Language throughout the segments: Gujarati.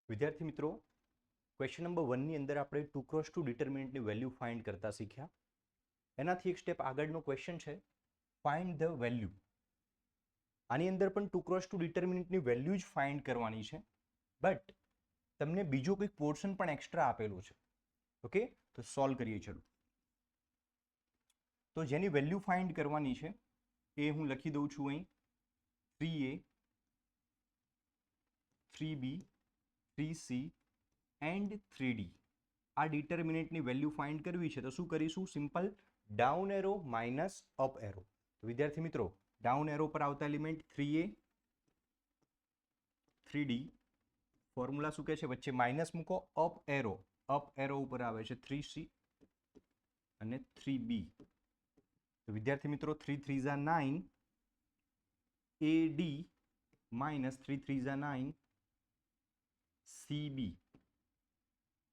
વિદ્યાર્થી મિત્રો, ક્વેશ્ચન નંબર 1 ની અંદર આપણે 2x2 ડિટર્મિનન્ટની વેલ્યુ ફાઇન્ડ કરતા શીખ્યા. એનાથી એક સ્ટેપ આગળનો ક્વેશ્ચન છે ફાઇન્ડ ધ વેલ્યુ. આની અંદર પણ 2x2 ડિટર્મિનન્ટની વેલ્યુ જ ફાઇન્ડ કરવાની છે, બટ તમને બીજો કંઈક પોર્શન પણ એક્સ્ટ્રા આપેલું છે. ઓકે, તો સોલ્વ કરીએ. ચલો, તો જેની વેલ્યુ ફાઇન્ડ કરવાની છે એ હું લખી દઉં છું અહીં 3a 3b 3c and 3d. આ ડિટર્મિનન્ટની વેલ્યુ ફાઇન્ડ કરવી છે તો શું કરીશું? Simple down arrow minus up arrow. વિદ્યાર્થી મિત્રો, ડાઉન એરો પર આવતા એલિમેન્ટ 3a 3d, ફોર્મ્યુલા શું કહે છે? વચ્ચે માઇનસ મૂકો. અપ એરો ઉપર આવે છે 3c અને 3b. તો વિદ્યાર્થી મિત્રો, 3 3 Jha 9 ad minus 3 3 Jha 9 cb.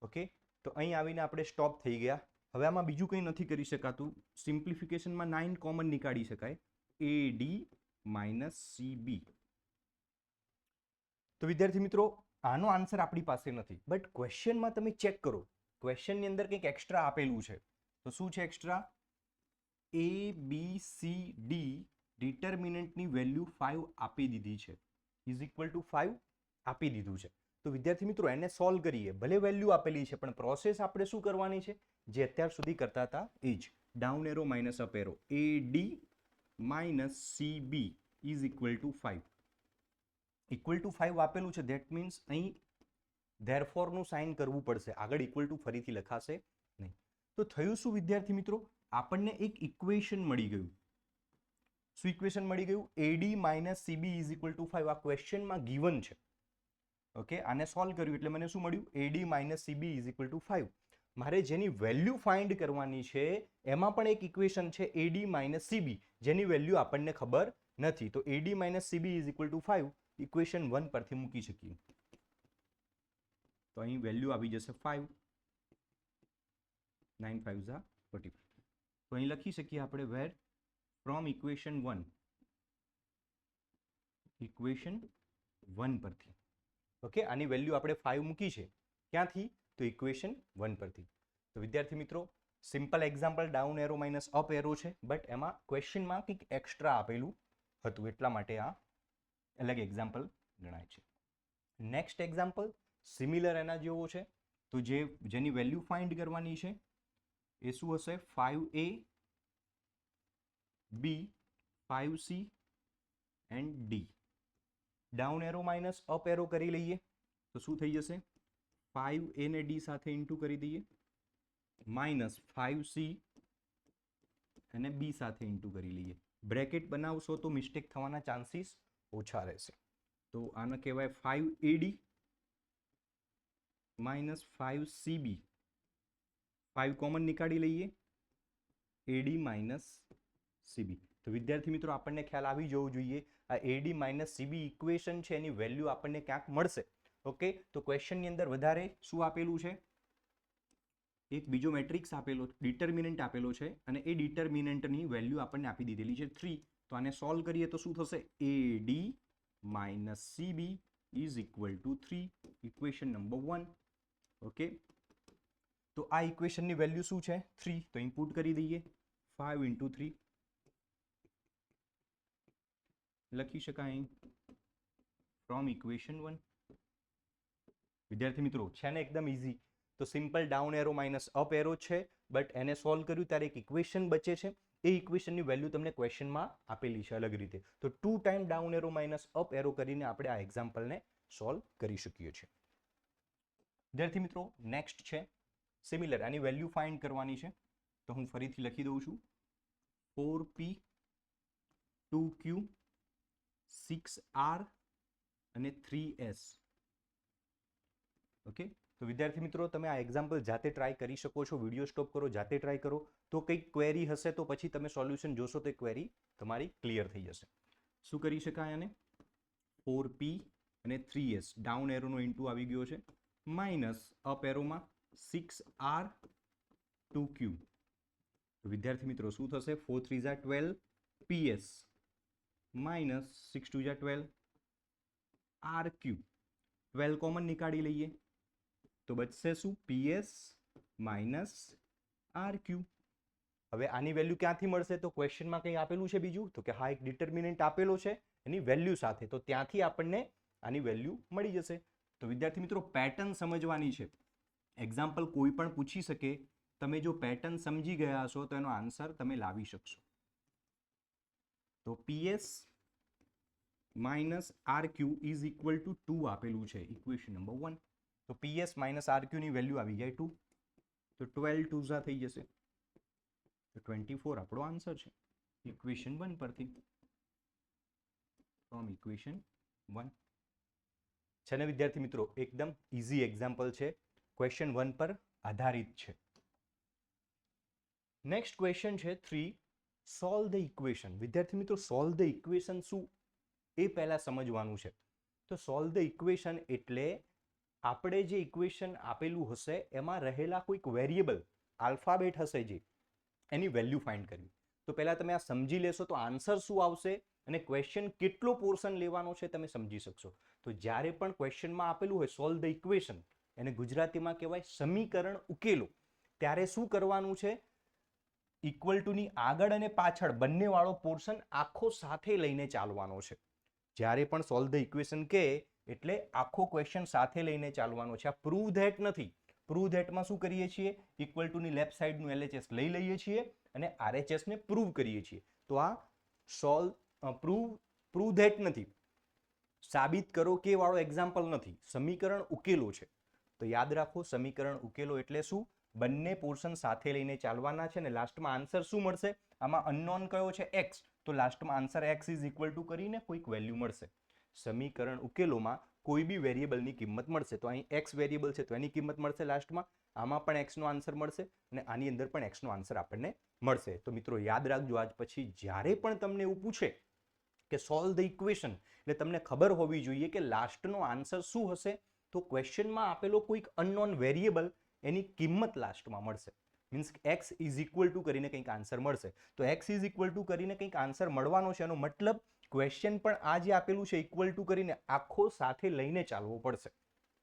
Okay, તો અહીં આવીને આપણે સ્ટોપ થઈ ગયા. હવે આમાં બીજું કંઈ નથી કરી શકાતું. સિમ્પ્લિફિકેશનમાં 9 કોમન નીકાળી શકાય, ad માઇનસ cb. તો વિદ્યાર્થી મિત્રો, આનો આન્સર આપણી પાસે નથી, બટ ક્વેશ્ચનમાં તમે ચેક કરો. ક્વેશ્ચનની અંદર કંઈક એક્સ્ટ્રા આપેલું છે. તો શું છે extra? a b c d ડિટર્મિનન્ટની વેલ્યુ 5 આપી દીધી છે, ઇઝ ઇક્વલ ટુ 5 આપી દીધું છે. તો વિદ્યાર્થી મિત્રો, એને સોલ્વ કરીએ. ભલે વેલ્યુ આપેલી છે પણ પ્રોસેસ આપણે શું કરવાની છે? જે અત્યાર સુધી કરતા હતા એ જ. Down arrow minus up arrow, ad minus cb is equal two 5. Equal to 5 આપેલું છે, ધેટ મીન્સ અહીં ધેરફોરનું સાઇન કરવું પડશે. આગળ ઇક્વલ ટુ ફરીથી લખાશે નહીં. તો થયું શું વિદ્યાર્થી મિત્રો? આપણને એક ઇક્વેશન મળી ગયું. શું ઇક્વેશન મળી ગયું? ad minus cb is equal two 5. આ ક્વેશ્ચનમાં ગિવન છે. ઓકે, આને સોલ્વ કર્યું એટલે મને શું મળ્યું? ad minus cb is equal two 5. મારે જેની વેલ્યુ ફાઇન્ડ કરવાની છે એમાં પણ એક ઇક્વેશન છે ad માઇનસ cb, જેની વેલ્યુ આપણને ખબર નથી. તો ad minus cb is equal two 5 equation 1 પરથી મૂકી શકીએ. તો અહીં વેલ્યુ આવી જશે 5. 9 5 ઝા 45. તો અહીં લખી શકીએ આપણે વેર ફ્રોમ ઇક્વેશન 1 પરથી. ઓકે, આની વેલ્યુ આપણે 5 મૂકી છે. ક્યાંથી? તો ઇક્વેશન 1 પરથી. તો વિદ્યાર્થી મિત્રો, simple example down arrow minus up arrow છે, બટ એમાં ક્વેશ્ચનમાં કંઈક એક્સ્ટ્રા આપેલું હતું, એટલા માટે આ અલગ એક્ઝામ્પલ ગણાય છે. નેક્સ્ટ એક્ઝામ્પલ સિમિલર એના જેવો છે. તો જેની વેલ્યુ ફાઇન્ડ કરવાની છે એ શું હશે? 5a b 5c and d. Down arrow minus up arrow કરી લઈએ તો શું થઈ જશે? 5a ને d સાથે ઇન્ટુ કરી દઈએ, માઇનસ 5c અને b સાથે ઇન્ટુ કરી લઈએ. બ્રેકેટ બનાવશો તો મિસ્ટેક થવાના ચાન્સીસ ઓછા રહેશે. તો આને કહેવાય 5ad માઇનસ 5cb. 5 કોમન નીકાળી લઈએ, ad માઇનસ cb. તો વિદ્યાર્થી મિત્રો, આપણને ખ્યાલ આવી જવો જોઈએ આ ad માઇનસ cb ઇક્વેશન છે એની વેલ્યુ આપણને ક્યાંક મળશે. ઓકે, તો ક્વેશ્ચનની અંદર વધારે શું આપેલું છે? એક બીજો મેટ્રિક્સ આપેલો, ડિટર્મિનન્ટ આપેલો છે અને એ ડિટર્મિનન્ટની વેલ્યુ આપણને આપી દીધેલી છે 3. તો આને સોલ્વ કરીએ તો શું થશે? ad minus cb is equal two 3, equation number 1. Okay, તો આ ઇક્વેશનની વેલ્યુ શું છે? 3. તો ઇનપુટ કરી દઈએ. 5 ઇન્ટુ 3 લખી શકાય ફ્રોમ ઇક્વેશન 1. વિદ્યાર્થી મિત્રો, છે ને એકદમ ઇઝી. તો simple down arrow minus up arrow છે, બટ એને સોલ્વ કર્યું ત્યારે એક ઇક્વેશન બચે છે. એ ઇક્વેશનની વેલ્યુ તમને ક્વેશ્ચનમાં આપેલી છે અલગ રીતે. તો 2 time down arrow minus up arrow કરીને આપણે આ એક્ઝામ્પલને સોલ્વ કરી શકીએ છીએ. વિદ્યાર્થી મિત્રો, નેક્સ્ટ છે સિમિલર. આની વેલ્યુ ફાઇન્ડ કરવાની છે. તો હું ફરીથી લખી દઉં છું 4p 2q 6r અને 3s. ઓકે, તો વિદ્યાર્થી મિત્રો, તમે આ એક્ઝામ્પલ જાતે ટ્રાય કરી શકો છો. વિડીયો સ્ટોપ કરો, જાતે ટ્રાય કરો. તો કંઈક ક્વેરી હશે તો પછી તમે સોલ્યુશન જોશો તો ક્વેરી તમારી ક્લિયર થઈ જશે. શું કરી શકાય? આને 4p અને 3s ડાઉન એરોનો ઇન્ટુ આવી ગયો છે, માઇનસ અપ એરોમાં 6r 2q. વિદ્યાર્થી મિત્રો, શું થશે? 4 3 Jha 12 ps minus 6 2 Jha 12 rq. 12 common નીકાળી લઈએ તો બચશે શું? PS minus RQ. હવે આની વેલ્યુ ક્યાંથી મળશે? તો ક્વેશ્ચનમાં કંઈ આપેલું છે બીજું? તો કે હા, એક ડિટર્મિનન્ટ આપેલો છે એની વેલ્યુ સાથે, તો ત્યાંથી આપણને આની વેલ્યુ મળી જશે. તો વિદ્યાર્થી મિત્રો પેટર્ન સમજવાની છે. એક્ઝામ્પલ કોઈ પણ પૂછી શકે, તમે જો પેટર્ન સમજી ગયા હશો તો એનો આન્સર તમે લાવી શકશો. તો PS minus RQ is equal two 2 આપેલું છે ઇક્વેશન નંબર 1. તો PS માઇનસ RQ ની વેલ્યુ આવી જાય 2. તો 12 2 થઈ જશે, તો 24 આપણો આન્સર છે ઇક્વેશન 1 પરથી. ફ્રોમ ઇક્વેશન 1 છે ને વિદ્યાર્થી મિત્રો, એકદમ ઇઝી એક્ઝામ્પલ છે, ક્વેશ્ચન 1 પર આધારિત છે. નેક્સ્ટ ક્વેશ્ચન છે 3, સોલ્વ ધ ઇક્વેશન. વિદ્યાર્થી મિત્રો સોલ્વ ધ ઇક્વેશન શું એ પહેલા સમજવાનું છે. તો સોલ્વ ધ ઇક્વેશન એટલે આપણે જે ઇક્વેશન આપેલું હશે એમાં રહેલા કોઈક વેરિયેબલ આલ્ફાબેટ હશે જે, એની વેલ્યુ ફાઇન્ડ કરવી. તો પહેલા તમે આ સમજી લેશો તો આન્સર શું આવશે અને ક્વેશ્ચન કેટલો પોર્શન લેવાનો છે તમે સમજી શકશો. તો જ્યારે પણ ક્વેશ્ચનમાં આપેલું હોય સોલ્વ ધ ઇક્વેશન, એને ગુજરાતીમાં કહેવાય સમીકરણ ઉકેલો, ત્યારે શું કરવાનું છે? ઇક્વલ ટુ ની આગળ અને પાછળ બંને વાળો પોર્શન આખો સાથે લઈને ચાલવાનો છે. જ્યારે પણ સોલ્વ ધ ઇક્વેશન કે એટલે આખો ક્વેશ્ચન સાથે લઈને ચાલવાનો છે. આ પ્રૂવ ધેટ નથી. પ્રૂવ ધેટમાં શું કરીએ છીએ? ઇક્વલ ટુ ની લેફ્ટ સાઈડનું LHS લઈ લઈએ છીએ અને RHS ને પ્રૂવ કરીએ છીએ. તો આ પ્રૂવ ધેટ નથી, સાબિત કરો કે વાળો એક્ઝામ્પલ નથી, સમીકરણ ઉકેલો છે. તો યાદ રાખો, સમીકરણ ઉકેલો એટલે શું? બંને પોર્શન સાથે લઈને ચાલવાના છે અને લાસ્ટમાં આન્સર શું મળશે? આમાં અનનોન કયો છે? x. તો લાસ્ટમાં answer x is equal two કરીને કોઈક વેલ્યુ મળશે. સમીકરણ ઉકેલોમાં કોઈ બી વેરિયેબલની કિંમત મળશે. તો અહીં x વેરિયેબલ છે તો એની કિંમત મળશે લાસ્ટમાં, આમાં પણ x નો આન્સર મળશે અને આની અંદર પણ x નો આન્સર આપણને મળશે. તો મિત્રો યાદ રાખજો, આજ પછી જ્યારે પણ તમને એવું પૂછે કે સોલ્વ ધ ઇક્વેશન, એટલે તમને ખબર હોવી જોઈએ કે લાસ્ટનો આન્સર શું હશે. તો ક્વેશ્ચનમાં આપેલો કોઈક અનનોન વેરિયેબલ, એની કિંમત લાસ્ટમાં મળશે. Means x is equal two કરીને કંઈક આન્સર મળશે. તો x ઇઝ ઇક્વલ ટુ કરીને કંઈક આન્સર મળવાનો છે, એનો મતલબ ક્વેશ્ચન પણ આ જે આપેલું છે ઇક્વલ ટુ કરીને આખો સાથે લઈને ચાલવો પડશે.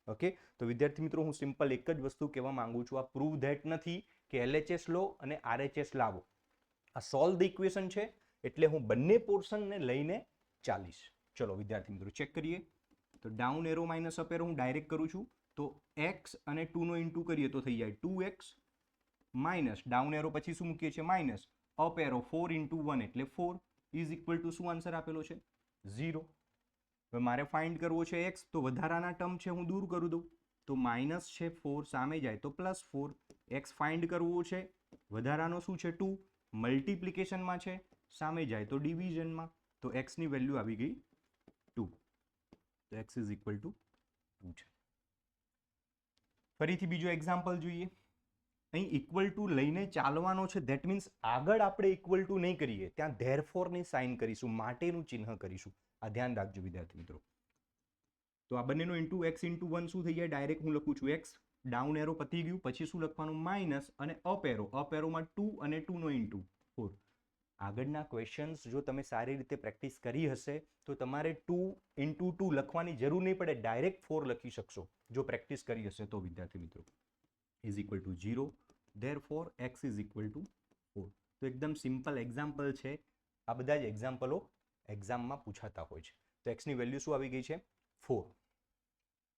ઓકે, તો વિદ્યાર્થી મિત્રો હું સિમ્પલ એક જ વસ્તુ કહેવા માંગુ છું, આ પ્રૂવ ધેટ નથી કે LHS લો અને RHS લાવો. આ સોલ્વ ધ ઇક્વેશન છે એટલે હું બંને પોર્શનને લઈને ચાલીશ. ચલો વિદ્યાર્થી મિત્રો ચેક કરીએ. તો down arrow minus up arrow હું ડાયરેક્ટ કરું છું. તો x અને 2 નો ઇન્ટુ કરીએ તો થઈ જાય 2x માઇનસ ડાઉન એરો પછી શું મૂકીએ છીએ? માઇનસ અપ એરો 4 ઇન્ટુ 1 એટલે 4 ઇઝ ઇક્વલ ટુ શું આન્સર આપેલો છે? 0. હવે મારે ફાઇન્ડ કરવો છે x, તો વધારાના ટર્મ છે હું દૂર કરી દઉં. તો માઇનસ છે 4 સામે જાય તો પ્લસ 4. x ફાઇન્ડ કરવો છે, વધારાનો શું છે? 2. મલ્ટિપ્લિકેશનમાં છે, સામે જાય તો ડિવિઝનમાં. તો x ની વેલ્યુ આવી ગઈ 2. તો x ઇઝ ઇક્વલ ટુ 2 છે. ફરીથી બીજો એક્ઝામ્પલ જોઈએ. અહીં ઇક્વલ ટુ લઈને ચાલવાનો છે, ધેટ મીન્સ આગળ આપણે ઇક્વલ ટુ નહીં કરીએ, ત્યાં ધેરફોર ની સાઇન કરીશું, માટેનું ચિહ્ન કરીશું. આ ધ્યાન રાખજો વિદ્યાર્થી મિત્રો. તો આ બંનેનો ઇન્ટુ x ઇન્ટુ 1 શું થઈ જાય? ડાયરેક્ટ હું લખું છું x. ડાઉન એરો પતી ગયું, પછી શું લખવાનું? માઇનસ અને અપ એરો. અપ એરોમાં 2 અને 2 નો ઇન્ટુ 4. આગળના ક્વેશ્ચન્સ જો તમે સારી રીતે પ્રેક્ટિસ કરી હશે તો તમારે 2 ઇન્ટુ 2 લખવાની જરૂર નહીં પડે, ડાયરેક્ટ 4 લખી શકશો જો પ્રેક્ટિસ કરી હશે તો વિદ્યાર્થી મિત્રો. Is equal two 0, therefore x is equal two 4. તો એકદમ સિમ્પલ એક્ઝામ્પલ છે. આ બધા જ એક્ઝામ્પલો એક્ઝામમાં પૂછાતા હોય છે. તો x ની વેલ્યુ શું આવી ગઈ છે? 4.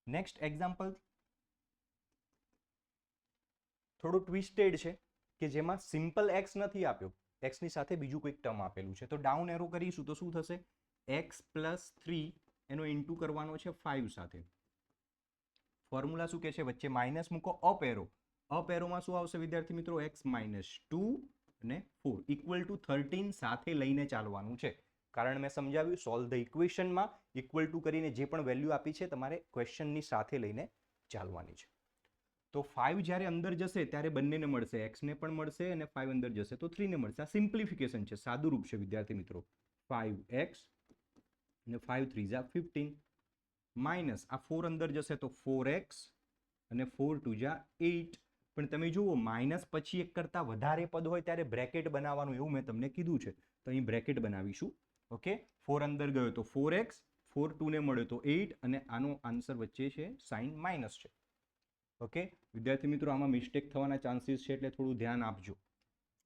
નેક્સ્ટ એક્ઝામ્પલ થોડો ટ્વિસ્ટેડ છે કે જેમાં સિમ્પલ x નથી આપ્યો, x ની સાથે બીજું કોઈક ટર્મ આપેલું છે. તો ડાઉન એરો કરીશું તો શું થશે? x પ્લસ 3 એનો ઇન્ટુ કરવાનો છે 5 સાથે. ફોર્મ્યુલા શું કહે છે? વચ્ચે માઇનસ મૂકો, અપ એરો. અપ એરોમાં શું આવશે વિદ્યાર્થી મિત્રો? x માઇનસ 2 અને 4 ઇક્વલ ટુ 13 સાથે લઈને ચાલવાનું છે. કારણ મેં સમજાવ્યું, સોલ્વ ધ ઇક્વેશનમાં ઇક્વલ ટુ કરીને જે પણ વેલ્યુ આપી છે તમારે ક્વેશ્ચનની સાથે લઈને ચાલવાની છે. તો 5 જ્યારે અંદર જશે ત્યારે બંનેને મળશે, x ને પણ મળશે અને 5 અંદર જશે તો 3 ને મળશે. આ સિમ્પ્લિફિકેશન છે, સાદું રૂપ છે વિદ્યાર્થી મિત્રો. 5x અને 5 3 15 માઇનસ આ 4 અંદર જશે તો 4x અને 4 2 8. પણ તમે જુઓ માઇનસ પછી એક કરતાં વધારે પદ હોય ત્યારે બ્રેકેટ બનાવવાનું, એવું મેં તમને કીધું છે. તો અહીં બ્રેકેટ બનાવીશું. ઓકે, 4 અંદર ગયો તો 4x, 4 2 ને મળ્યો તો 8 અને આનો આન્સર વચ્ચે છે સાઇન માઇનસ છે. ઓકે વિદ્યાર્થી મિત્રો, આમાં મિસ્ટેક થવાના ચાન્સીસ છે એટલે થોડું ધ્યાન આપજો.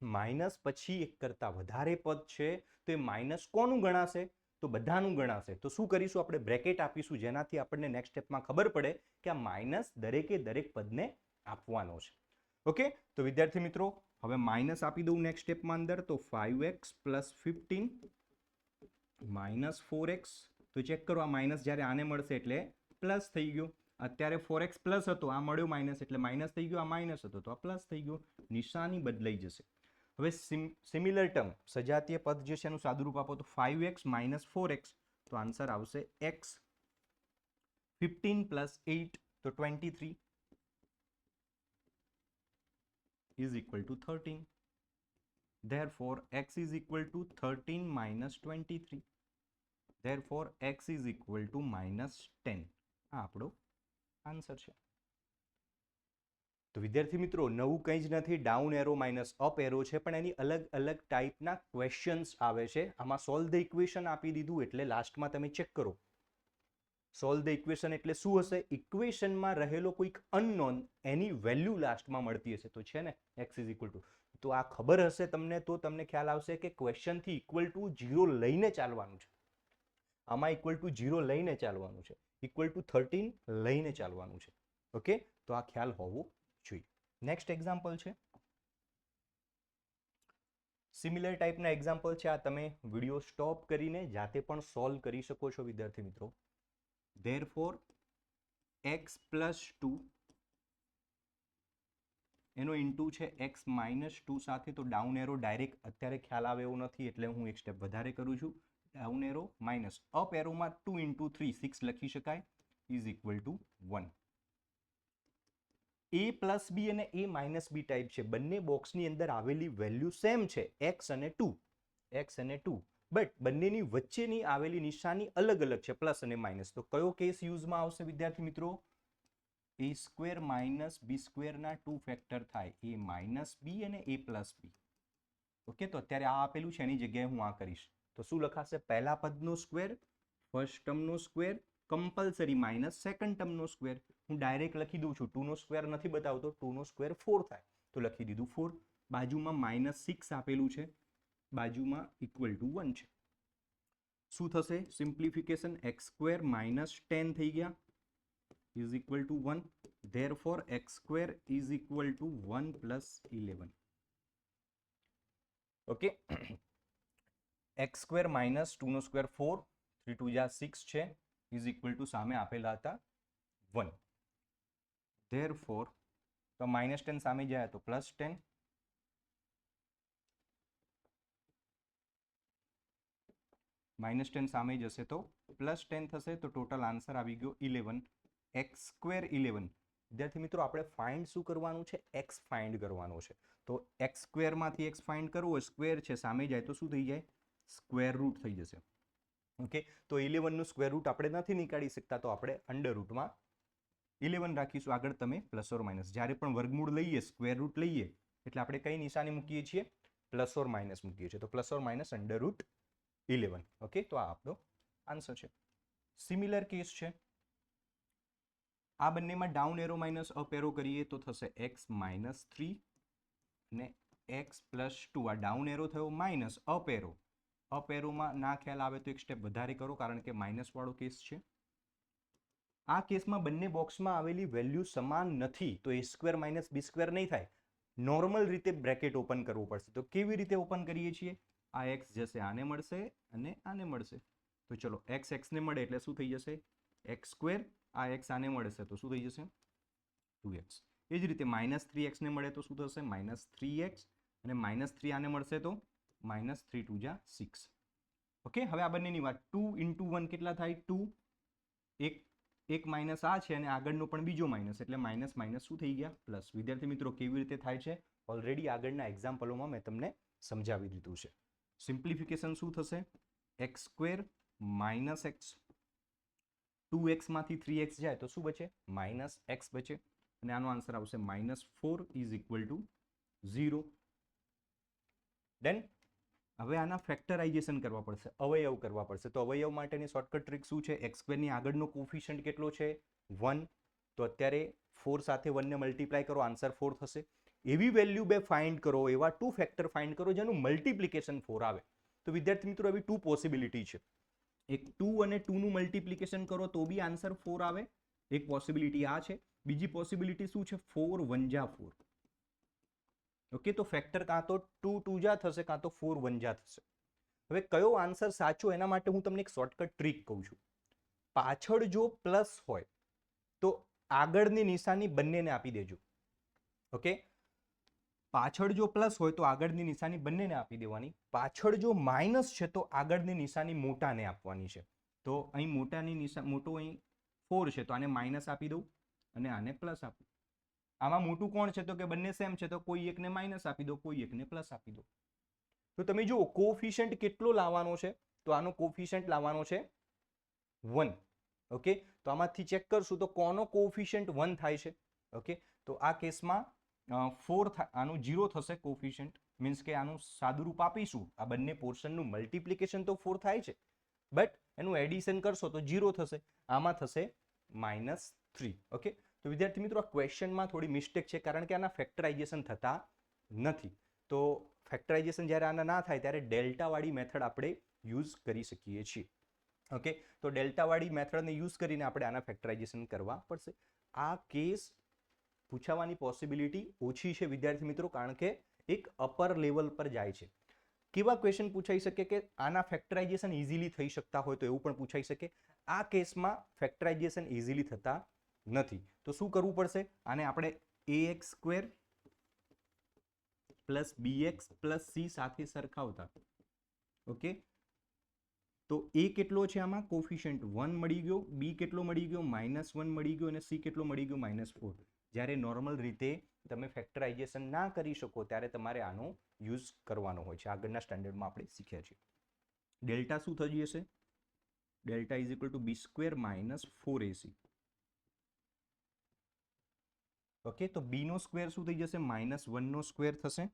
માઇનસ પછી એક કરતાં વધારે પદ છે તો એ માઇનસ કોનું ગણાશે? તો બધાનું ગણાશે. તો શું કરીશું આપણે? બ્રેકેટ આપીશું, જેનાથી આપણને નેક્સ્ટ સ્ટેપમાં ખબર પડે કે આ માઇનસ દરેકે દરેક પદને આપવાનો છે. ઓકે, તો વિદ્યાર્થી મિત્રો હવે માઇનસ આપી દઉં નેક્સ્ટ સ્ટેપમાં અંદર. તો 5x + 15 માઇનસ 4x. તો ચેક કરો, આ માઇનસ જ્યારે આને મળશે એટલે પ્લસ થઈ ગયો. અત્યારે 4x પ્લસ હતો, આ મળ્યો માઇનસ એટલે માઇનસ થઈ ગયો. આ માઇનસ હતો તો આ પ્લસ થઈ ગયો. નિશાની બદલાઈ જશે. હવે સિમિલર ટર્મ સજાતીય પદ જે છે એનું સાદુરૂપ આપો તો 5x - 4x. તો આન્સર આવશે x. 15 + 8 તો 23 is equal to 13. Therefore x is equal to 13 - 23. Therefore x is equal to -10. આ આપણો આન્સર છે. તો વિદ્યાર્થી મિત્રો નવું કંઈ જ નથી, down arrow minus up arrow છે, પણ એની અલગ અલગ ટાઈપના ક્વેશ્ચન્સ આવે છે. આમાં સોલ્વ ધ ઇક્વેશન આપી દીધું એટલે લાસ્ટમાં તમે ચેક કરો. સોલ્વ ધ ઇક્વેશન એટલે શું હશે? ઇક્વેશનમાં રહેલો કોઈક અનનોન એની વેલ્યુ લાસ્ટમાં મળતી હશે. તો છે ને x ઇઝ ઇક્વલ ટુ, તો આ ખબર હશે તમને તો તમને ખ્યાલ આવશે કે ક્વેશ્ચનથી ઇક્વલ ટુ 0 લઈને ચાલવાનું છે. આમાં ઇક્વલ ટુ 0 લઈને ચાલવાનું છે, ઇક્વલ ટુ 13 લઈને ચાલવાનું છે. ઓકે, તો આ ખ્યાલ હોવો જોઈએ. નેક્સ્ટ એક્ઝામ્પલ છે, સિમિલર ટાઈપના એક્ઝામ્પલ છે. આ તમે વિડીયો સ્ટોપ કરીને જાતે પણ સોલ્વ કરી શકો છો વિદ્યાર્થી મિત્રો. Therefore x + 2 એનો ઇન્ટુ છે x - 2 સાથે. તો ડાઉન એરો ડાયરેક્ટ અત્યારે ખ્યાલ આવે એવું નથી એટલે હું એક સ્ટેપ વધારે કરું છું. ડાઉન એરો માઇનસ અપ એરોમાં 2 × 3 6 લખી શકાય is equal to 1. a + b અને a - b ટાઈપ છે. બંને બોક્સની અંદર આવેલી વેલ્યુ સેમ છે, x અને 2. બટ બંનેની વચ્ચેની આવેલી નિશાની અલગ અલગ છે, પ્લસ અને માઇનસ. તો કયો કેસ યુઝમાં આવશે વિદ્યાર્થી મિત્રો? a² - b² ના 2 ફેક્ટર થાય, a - b અને a + b. ઓકે, તો અત્યારે આ આપેલું છે એની જગ્યાએ હું આ કરીશ તો શું લખાશે? પહેલા પદનો સ્ક્વેર, ફર્સ્ટ ટર્મનો સ્ક્વેર, કમ્પલસરી માઇનસ સેકન્ડ ટર્મનો સ્ક્વેર. હું ડાયરેક્ટ લખી દઉં છું, 2 નો સ્ક્વેર નથી બતાવતો, 2 નો સ્ક્વેર 4 થાય તો લખી દીધું 4. બાજુમાં -6 આપેલું છે, બાજુમાં ઇક્વલ ટુ 1 છે. શું થશે? સિમ્પ્લિફિકેશન, x² - 10 થઈ ગયા is equal to 1. Therefore x² is equal to 1 + 11. Okay, x² - 2 નો સ્ક્વેર 4, 3 × 2 = 6 છે ઇઝ ઇક્વલ ટુ સામે આપેલા હતા 1. Therefore તો -10 સામે જાય તો +10. -10 સામે જશે તો +10 થશે. તો ટોટલ આન્સર આવી ગયો 11. x² 11. વિદ્યાર્થી મિત્રો આપણે ફાઇન્ડ શું કરવાનું છે? x ફાઇન્ડ કરવાનો છે. તો x² માંથી x ફાઇન્ડ કરવો હોય, સ્ક્વેર છે સામે જાય તો શું થઈ જાય? સ્ક્વેર રૂટ થઈ જશે. ઓકે, તો 11 નું સ્ક્વેર રૂટ આપણે નથી નીકાળી શકતા તો આપણે અંડર રૂટમાં 11 રાખીશું. આગળ તમે પ્લસ ઓર માઇનસ, જ્યારે પણ વર્ગમૂળ લઈએ, સ્ક્વેર રૂટ લઈએ એટલે આપણે કઈ નિશાની મૂકીએ છીએ? પ્લસ ઓર માઇનસ મૂકીએ છીએ. તો plus or minus under route 11. Okay, તો આ આપણો આન્સર છે. સિમિલર કેસ છે, આ બંનેમાં down arrow minus up arrow કરીએ તો થશે x - 3 અને x + 2. આ ડાઉન એરો થયો માઇનસ અપ એરો. અપ એરોમાં ના ખ્યાલ આવે તો એક સ્ટેપ વધારે કરો કારણ કે માઇનસ વાળો કેસ છે. આ કેસમાં બંને બોક્સમાં આવેલી વેલ્યુ સમાન નથી તો a² - b² નહીં થાય. નોર્મલ રીતે બ્રેકેટ ઓપન કરવું પડશે. તો કેવી રીતે ઓપન કરીએ છીએ? આ x જશે આને મળશે અને આને મળશે. તો ચલો x ને મળે એટલે શું થઈ જશે? x². આ x આને મળશે તો શું થઈ જશે? 2x. એ જ રીતે -3x ને મળે તો શું થશે? -3x. અને -3 આને મળશે તો -3 × 2 = 6. ઓકે, હવે આ બંનેની વાત, 2 × 1 કેટલા થાય? 2. એક માઇનસ આ છે અને આગળનો પણ બીજો માઇનસ એટલે માઇનસ માઇનસ શું થઈ ગયા? પ્લસ. વિદ્યાર્થી મિત્રો કેવી રીતે થાય છે ઓલરેડી આગળના એક્ઝામ્પલોમાં મેં તમને સમજાવી દીધું છે. સિમ્પ્લિફિકેશન શું થશે? x² - x. 2x માંથી 3x જાય તો શું બચે? -x બચે અને આનો આન્સર આવશે -4 ઇઝ ઇક્વલ ટુ 0. ડન. હવે આના ફેક્ટરાઇઝેશન કરવા પડશે, અવયવ કરવા પડશે. તો અવયવ માટેની શોર્ટકટ ટ્રીક શું છે? એક્સ સ્ક્વેરની આગળનો કોફિશિયન્ટ કેટલો છે? 1. તો અત્યારે 4 સાથે 1 ને મલ્ટીપ્લાય કરો, આન્સર 4 થશે. એવી વેલ્યુ બે ફાઇન્ડ કરો, એવા 2 ફેક્ટર ફાઇન્ડ કરો જેનું મલ્ટીપ્લિકેશન 4 આવે. તો વિદ્યાર્થી મિત્રો એવી 2 પોસિબિલિટી છે. એક 2 અને 2 નું મલ્ટીપ્લિકેશન કરો તો બી આન્સર 4 આવે, એક પોસિબિલિટી આ છે. બીજી પોસિબિલિટી શું છે? 4 1 જા 4. ઓકે, તો ફેક્ટર કાં તો 2 2 જા થશે, કાં તો 4 1 જા થશે. હવે કયો આન્સર સાચો એના માટે હું તમને એક શોર્ટકટ ટ્રીક કહું છું. પાછળ જો પ્લસ હોય તો આગળની નિશાની બંનેને આપી દેજો. ઓકે, પાછળ જો પ્લસ હોય તો આગળની નિશાની બંનેને આપી દેવાની. પાછળ જો માઇનસ છે તો આગળની નિશાની મોટાને આપવાની છે. તો અહીં મોટો અહીં 4 છે તો આને માઇનસ આપી દઉં અને આને પ્લસ આપું. આમાં મોટું કોણ છે? તો કે બંને સેમ છે, તો કોઈ એકને માઇનસ આપી દો, કોઈ એકને પ્લસ આપી દો. તો તમે જુઓ કોફિશિયન્ટ કેટલો લાવવાનો છે? તો આનો કોફિશિયન્ટ લાવવાનો છે 1. ઓકે, તો આમાંથી ચેક કરશું તો કોનો કોફિશિયન્ટ 1 થાય છે? ઓકે, તો આ કેસમાં 4 આનું 0 થશે કોફિશિયન્ટ, મીન્સ કે આનું સાદુરૂપ આપીશું. આ બંને પોર્શનનું મલ્ટીપ્લિકેશન તો 4 થાય છે, બટ એનું એડિશન કરશો તો 0 થશે. આમાં થશે -3. ઓકે, તો વિદ્યાર્થી મિત્રો આ ક્વેશ્ચનમાં થોડી મિસ્ટેક છે, કારણ કે આના ફેક્ટરાઇઝેશન થતા નથી. તો ફેક્ટરાઇઝેશન જ્યારે આના ના થાય ત્યારે ડેલ્ટાવાળી મેથડ આપણે યુઝ કરી શકીએ છીએ. ઓકે, તો ડેલ્ટાવાળી મેથડને યુઝ કરીને આપણે આના ફેક્ટરાઇઝેશન કરવા પડશે. આ કેસ પૂછાવાની પોસિબિલિટી ઓછી છે વિદ્યાર્થી મિત્રો, કારણ કે એક અપર લેવલ પર જાય છે. કેવા ક્વેશ્ચન પૂછાઈ શકે કે આના ફેક્ટરાઇઝેશન ઇઝીલી થઈ શકતા હોય, તો એવું પણ પૂછાઈ શકે. આ કેસમાં ફેક્ટરાઇઝેશન ઇઝીલી થતા નથી. તો શું કરવું પડશે? આને આપણે ax² plus bx plus c સાથે સરખાવતા. ઓકે, તો a કેટલો છે? આમાં કોફિશિયન્ટ 1 મળી ગયો, b કેટલો મળી ગયો? -1 મળી ગયો, અને c કેટલો મળી ગયો? -4. જ્યારે નોર્મલ રીતે તમે ફેક્ટરાઇઝેશન ના કરી શકો ત્યારે તમારે આનો યુઝ કરવાનો હોય છે. આગળના સ્ટાન્ડર્ડમાં આપણે શીખ્યા છીએ. ડેલ્ટા શું થઈ જશે? Delta is equal two b² - 4ac. Okay, તો b નો સ્ક્વેર શું થઈ જશે? -1 નો સ્ક્વેર થશે.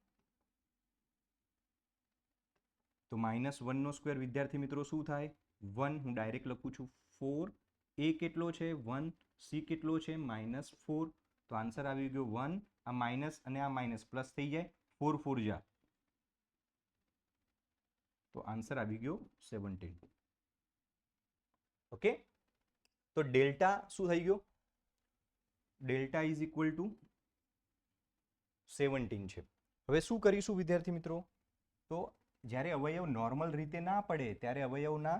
તો -1 નો સ્ક્વેર વિદ્યાર્થી મિત્રો શું થાય? 1. હું ડાયરેક્ટ લખું છું 4. a કેટલો છે? 1. c કેટલો છે? -4. તો આન્સર આવી ગયો 1. આ માઇનસ અને આ માઇનસ પ્લસ થઈ જાય, 4 4 જા, તો આન્સર આવી ગયો 17. ઓકે, તો ડેલ્ટા શું થઈ ગયો? ડેલ્ટા ઇઝ ઇક્વલ ટુ 17 છે. હવે શું કરીશું વિદ્યાર્થી મિત્રો? તો જ્યારે અવયવ નોર્મલ રીતે ના પડે ત્યારે અવયવના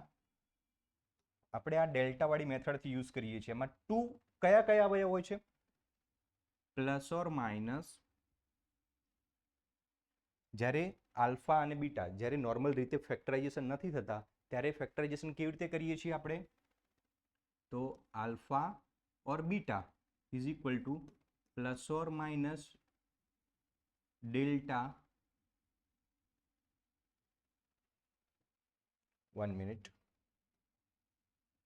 આપણે આ ડેલ્ટાવાળી મેથડથી યુઝ કરીએ છીએ. એમાં કયા કયા અવયવ હોય છે? Plus or minus. જ્યારે આલ્ફા અને બીટા, જ્યારે નોર્મલ રીતે ફેક્ટરાઇઝેશન નથી થતા ત્યારે ફેક્ટરાઇઝેશન કેવી રીતે કરીએ છીએ આપણે? તો alpha or beta is equal two plus or minus delta. 1 minute,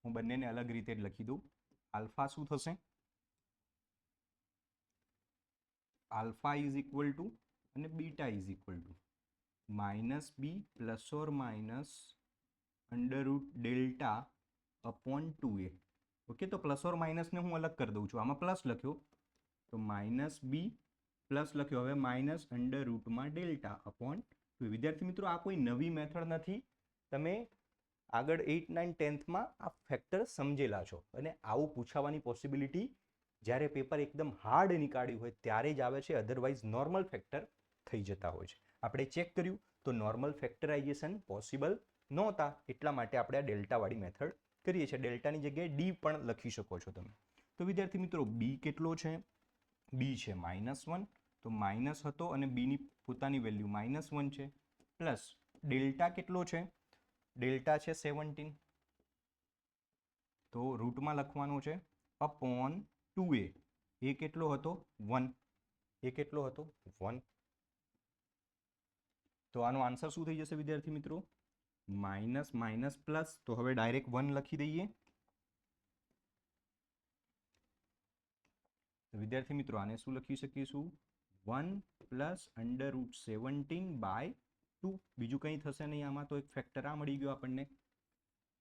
હું બંનેને અલગ રીતે લખી દઉં. આલ્ફા શું થશે? આલ્ફા ઇઝ ઇક્વલ ટુ અને beta is equal two -b plus or minus under root delta upon 2a. Okay, તો પ્લસ ઓર માઇનસને હું અલગ કરી દઉં છું. આમાં પ્લસ લખ્યો તો -b પ્લસ લખ્યો, હવે માઇનસ અંડરરૂટમાં ડેલ્ટા અપોન 2. વિદ્યાર્થી મિત્રો આ કોઈ નવી મેથડ નથી. તમે આગળ 8 9 10થમાં આ ફેક્ટર સમજેલા છો, અને આવું પૂછાવાની પોસિબિલિટી જ્યારે પેપર એકદમ હાર્ડ નીકાળ્યું હોય ત્યારે જ આવે છે, અધરવાઇઝ નોર્મલ ફેક્ટર થઈ જતા હોય છે. આપણે ચેક કર્યું તો નોર્મલ ફેક્ટરાઇઝેશન પોસિબલ નહોતા, એટલા માટે આપણે આ ડેલ્ટાવાળી મેથડ કરીએ છીએ. ડેલ્ટાની જગ્યાએ ડી પણ લખી શકો છો તમે. તો વિદ્યાર્થી મિત્રો બી કેટલો છે? બી છે -1, તો માઇનસ હતો અને બીની પોતાની વેલ્યુ -1 છે, પ્લસ ડેલ્ટા કેટલો છે? ડેલ્ટા છે 17, તો રૂટમાં લખવાનું છે અપોન 2a. એ કેટલો હતો? 1. એ કેટલો હતો? 1. તો આનો આન્સર શું થઈ જશે વિદ્યાર્થી મિત્રો? માઇનસ માઇનસ પ્લસ, તો હવે ડાયરેક્ટ 1 લખી દઈએ. વિદ્યાર્થી મિત્રો આને શું લખી શકીશું? 1 પ્લસ √17 બાય 2, બીજું કંઈ થશે નહીં આમાં, તો એક ફેક્ટર આ મળી ગયો આપણને.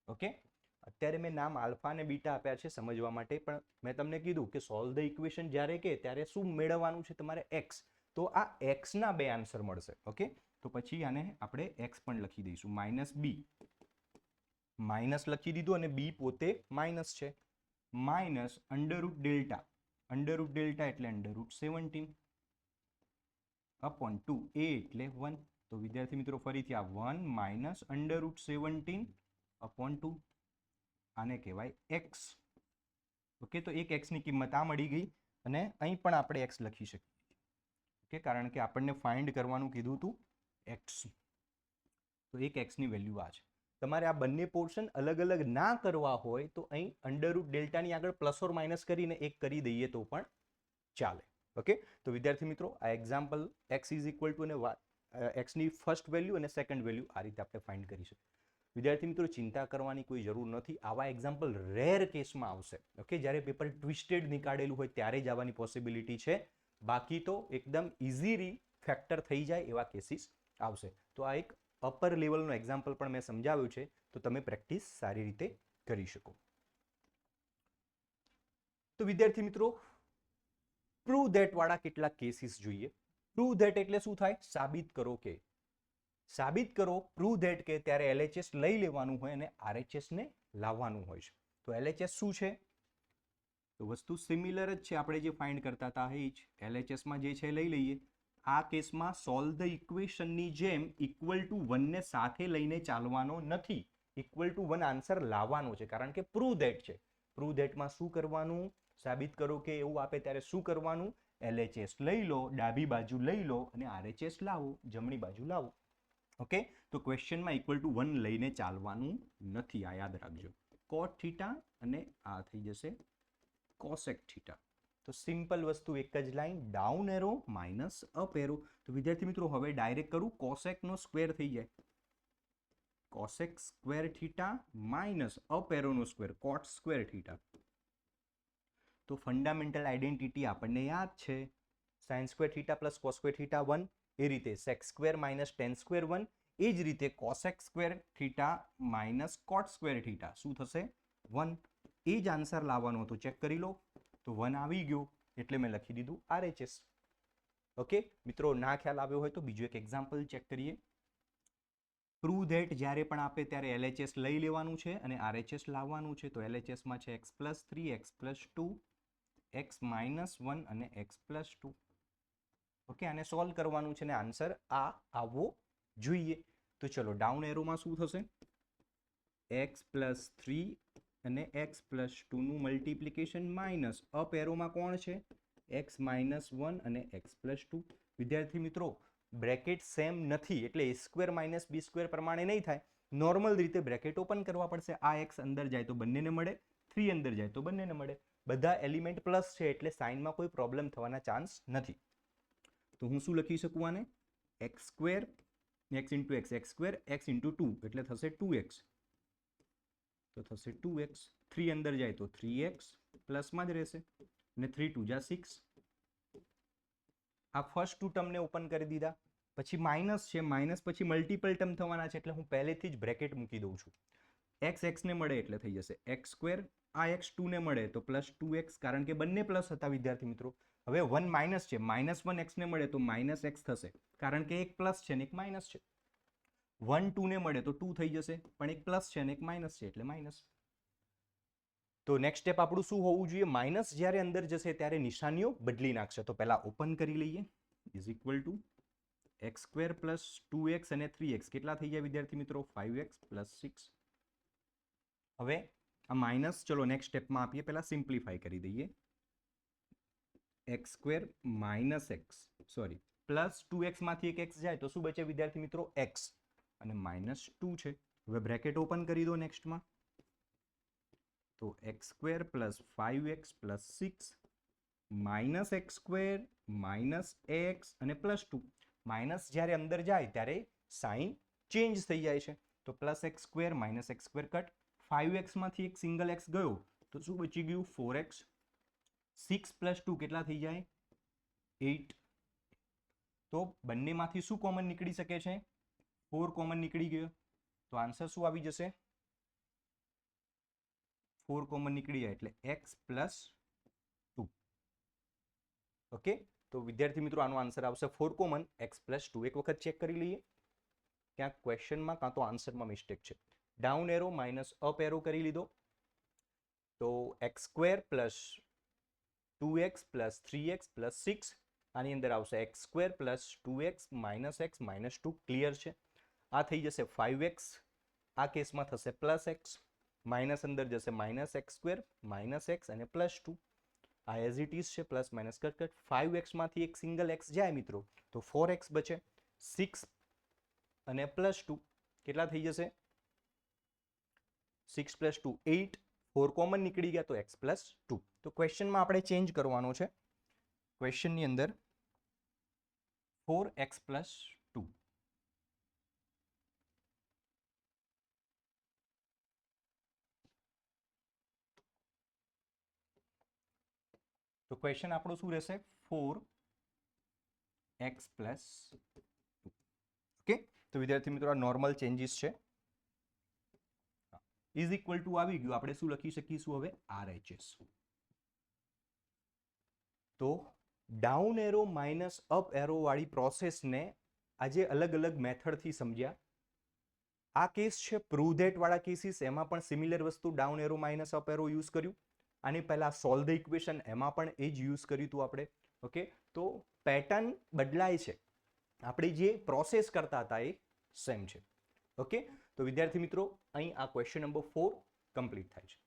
ઓકે, અત્યારે મેં નામ આલ્ફા અને બીટા આપ્યા છે સમજવા માટે, પણ મેં તમને કીધું કે સોલ્વ ધ ઇક્વેશન જ્યારે કે ત્યારે શું મેળવવાનું છે તમારે એક્સ, તો આ એક્સ ના બે આન્સર મળશે. ઓકે, તો પછી આને આપણે એક્સ પણ લખી દઈશું, માઇનસ બી, માઇનસ લખી દીધું અને બી પોતે માઇનસ છે, minus under root delta, under root delta એટલે અંડરરૂટ 17 અપોન 2, એ એટલે 1. તો વિદ્યાર્થી મિત્રો ફરીથી આ 1 માઇનસ અંડરરૂટ 17 અપોન 2, આને કહેવાય એક્સ. ઓકે, તો એક એક્સની કિંમત આ મળી ગઈ અને અહીં પણ આપણે એક્સ લખી શકીએ. ઓકે, કારણ કે આપણને ફાઇન્ડ કરવાનું કીધું હતું એક્સ, તો એક એક્સની વેલ્યુ આ છે. તમારે આ બંને પોર્શન અલગ અલગ ના કરવા હોય તો અહીં અંડરરૂટ ડેલ્ટાની આગળ પ્લસ ઓર માઇનસ કરીને એક કરી દઈએ તો પણ ચાલે. ઓકે, તો વિદ્યાર્થી મિત્રો આ example x is equal two અને એક્સની ફર્સ્ટ વેલ્યુ અને સેકન્ડ વેલ્યુ આ રીતે આપણે ફાઇન્ડ કરી શકીએ. વિદ્યાર્થી મિત્રો ચિંતા કરવાની કોઈ જરૂર નથી, આવા એક્ઝામ્પલ રેર કેસમાં આવશે. ઓકે, જ્યારે પેપર ટ્વિસ્ટેડ નીકાળેલું હોય ત્યારે જ આવવાની પોસિબિલિટી છે, બાકી તો એકદમ ઇઝીલી ફેક્ટર થઈ જાય એવા કેસીસ આવશે. તો આ એક અપર લેવલનો એક્ઝામ્પલ પણ મેં સમજાવ્યું છે, તો તમે પ્રેક્ટિસ સારી રીતે કરી શકો. તો વિદ્યાર્થી મિત્રો પ્રૂવ ધેટ વાળા કેટલાક કેસીસ જોઈએ. પ્રૂવ ધેટ એટલે શું થાય? સાબિત કરો કે. સાબિત કરો પ્રૂવ ધેટ કે ત્યારે LHS લઈ લેવાનું હોય અને RHS ને લાવવાનું હોય છે. તો LHS શું છે? તો વસ્તુ સિમિલર જ છે, આપણે જે ફાઇન્ડ કરતા હતા એ જ. LHS માં જે છે લઈ લઈએ. આ કેસમાં સોલ્વ ધ ઇક્વેશનની જેમ ઇક્વલ ટુ 1 ને સાથે લઈને ચાલવાનો નથી, ઇક્વલ ટુ 1 આન્સર લાવવાનો છે, કારણ કે પ્રૂવ ધેટ છે. પ્રૂવ ધેટમાં શું કરવાનું? સાબિત કરો કે એવું આપે ત્યારે શું કરવાનું? LHS લઈ લો, ડાબી બાજુ લઈ લો અને RHS લાવો, જમણી બાજુ લાવો. ઓકે, તો ક્વેશ્ચનમાં ઇક્વલ ટુ 1 લઈને ચાલવાનું નથી, આ યાદ રાખજો. કોટ થીટા અને આ થઈ જશે કોસેક થીટા. તો સિમ્પલ વસ્તુ એક જ line, down arrow minus up arrow. તો વિદ્યાર્થી મિત્રો હવે ડાયરેક્ટ કરું, કોસેક નો સ્ક્વેર થઈ જાય, cosec square theta minus up arrow નો સ્ક્વેર, કોટ સ્ક્વેર થીટા. તો ફંડામેન્ટલ આઈડેન્ટિટી આપણને યાદ છે, sine square theta plus cos square theta 1, એ રીતે sec square minus tan square 1, એ જ રીતે cosec square theta minus cot square theta શું થશે? 1. એ જ આન્સર લાવવાનો હતો, ચેક કરી લો. તો 1 આવી ગયો એટલે મેં લખી દીધું RHS. ઓકે મિત્રો, ના ખ્યાલ આવ્યો હોય તો બીજું એક એક્ઝામ્પલ ચેક કરીએ. પ્રૂવ ધેટ જ્યારે પણ આપે ત્યારે LHS લઈ લેવાનું છે અને RHS લાવવાનું છે. તો LHS માં છે x+3, x+2, x -1 અને x+2. ઓકે, આને સોલ્વ કરવાનું છે અને આન્સર આ આવવો જોઈએ. તો ચલો ડાઉન એરોમાં શું થશે? x+3 અને x+2 નું મલ્ટિપ્લિકેશન માઇનસ અપ એરોમાં કોણ છે? x -1 અને x+2. વિદ્યાર્થી મિત્રો બ્રેકેટ સેમ નથી એટલે a² - b² પ્રમાણે નહીં થાય. નોર્મલ રીતે બ્રેકેટ ઓપન કરવા પડશે. આ x અંદર જાય તો બંનેને મળે, 3 અંદર જાય તો બંનેને મળે. બધા એલિમેન્ટ પ્લસ છે એટલે સાઇનમાં કોઈ પ્રોબ્લેમ થવાના ચાન્સ નથી. તો હું શું લખી શકું આને? x² x × x, x² x × 2 એટલે થશે 2x. તો થશે 2x, 3 અંદર જાય તો 3x પ્લસમાં જ રહેશે અને 3 × 2 = 6. આ ફર્સ્ટ ટુ ટર્મને ઓપન કરી દીધા, પછી માઇનસ છે, માઇનસ પછી મલ્ટિપલ ટર્મ થવાના છે એટલે હું પહેલેથી જ બ્રેકેટ મૂકી દઉં છું. x ને મળે એટલે થઈ જશે x², આ x 2 ને મળે તો +2x, કારણ કે બંને પ્લસ હતા વિદ્યાર્થી મિત્રો. હવે 1 માઇનસ છે, -1 x ને મળે તો -x થશે, કારણ કે એક પ્લસ છે ને એક માઇનસ છે. 1 2 ને મળે તો 2 થઈ જશે, પણ એક પ્લસ છે ને એક માઇનસ છે એટલે માઇનસ. તો નેક્સ્ટ સ્ટેપ આપણું શું હોવું જોઈએ? માઇનસ જ્યારે અંદર જશે ત્યારે નિશાનીઓ બદલી નાખશે. તો પહેલા ઓપન કરી લઈએ, is equal two x² + 2x અને 3x કેટલા થઈ જાય વિદ્યાર્થી મિત્રો? 5x + 6. હવે આ માઇનસ ચલો નેક્સ્ટ સ્ટેપમાં આપીએ, પહેલા સિમ્પ્લિફાઈ કરી દઈએ. x² - x સોરી +2x માંથી એક x જાય તો શું બચે વિદ્યાર્થી મિત્રો? x અને -2 છે. હવે બ્રેકેટ ઓપન કરી દો નેક્સ્ટમાં. તો x² + 5x + 6 -x² -x અને +2. માઇનસ જ્યારે અંદર જાય ત્યારે સાઇન ચેન્જ થઈ જાય છે. તો +x² - x² કટ, 5x માંથી એક સિંગલ x ગયો તો શું બચી ગયું? 4x. 6 + 2 કેટલા થઈ જાય? 8. તો બંનેમાંથી શું કોમન નીકળી શકે છે? 4 કોમન નીકળી ગયો તો આન્સર શું આવી જશે? 4 કોમન નીકળી જાય એટલે x પ્લસ 2. ઓકે, તો વિદ્યાર્થી મિત્રો આનો આન્સર આવશે 4 કોમન x પ્લસ 2. એક વખત ચેક કરી લઈએ, ક્યાંક ક્વેશ્ચનમાં કાં તો આન્સરમાં મિસ્ટેક છે. Down arrow minus up arrow કરી લીધો તો x square plus 2x plus 3x plus 6, આની અંદર આવશે x square plus 2x minus x minus 2. Clear છે? આ થઈ જશે 5x, આ કેસમાં થશે પ્લસ x, માઇનસ અંદર જશે minus x square minus x અને પ્લસ 2. આ એઝ ઇટ ઇઝ છે, પ્લસ માઇનસ કટ. 5x માંથી એક સિંગલ x જાય મિત્રો તો 4x બચે. 6 અને પ્લસ 2 કેટલા થઈ જશે? 6 પ્લસ 2 8. 4 કોમન નીકળી ગયા તો x પ્લસ 2. તો ક્વેશ્ચનમાં આપણે ચેન્જ કરવાનો છે. ક્વેશ્ચનની અંદર 4x પ્લસ 2. તો ક્વેશ્ચન આપણો શું રહેશે? 4x plus 2. ઓકે, તો વિદ્યાર્થી મિત્રો આ નોર્મલ ચેન્જીસ છે. ઇઝ ઇક્વલ ટુ આવી ગયું, આપણે શું લખી શકીશું હવે? RHS. તો down arrow minus up arrow વાળી પ્રોસેસને આજે અલગ અલગ મેથડથી સમજ્યા. આ કેસ છે પ્રૂવ ધેટ વાળા કેસીસ, એમાં પણ સિમિલર વસ્તુ down arrow minus up arrow use કર્યું. આની પહેલા સોલ્વ ધ ઇક્વેશન, એમાં પણ એ જ યુઝ કર્યું હતું આપણે. ઓકે, તો પેટર્ન બદલાય છે, આપણે જે પ્રોસેસ કરતા હતા એ સેમ છે. ઓકે, તો વિદ્યાર્થી મિત્રો અહીં આ ક્વેશ્ચન નંબર 4 કમ્પ્લીટ થાય છે.